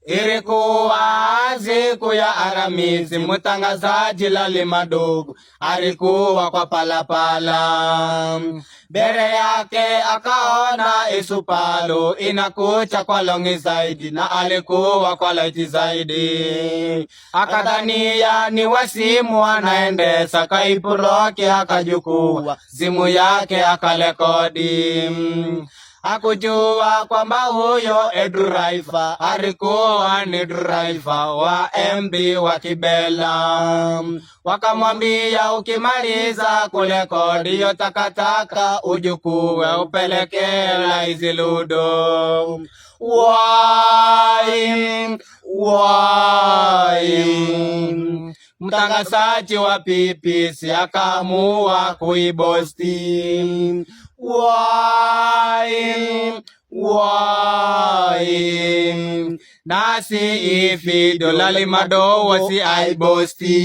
Ilikuwa siku ya Alhamisi, mtangazaji Lali Madogo alikuwa kwa palapala. Mbele yake akaona isupalo inakucha kwa longi zaidi, na alikuwa kwa laiti zaidi. Akadhania ni wasimu anaendesa, kaipuroke akajukua simu yake akalekodi. Hakujua kwamba huyo driver alikuwa ni driver wa MB wa Kibela. Wakamwambia ukimaliza kurekodi yo takataka ujukue upeleke Laizi Ludo. Mtangazaji wa PPC akaamua kuibosti. Nasi ifi dolali Madogo si aibosti.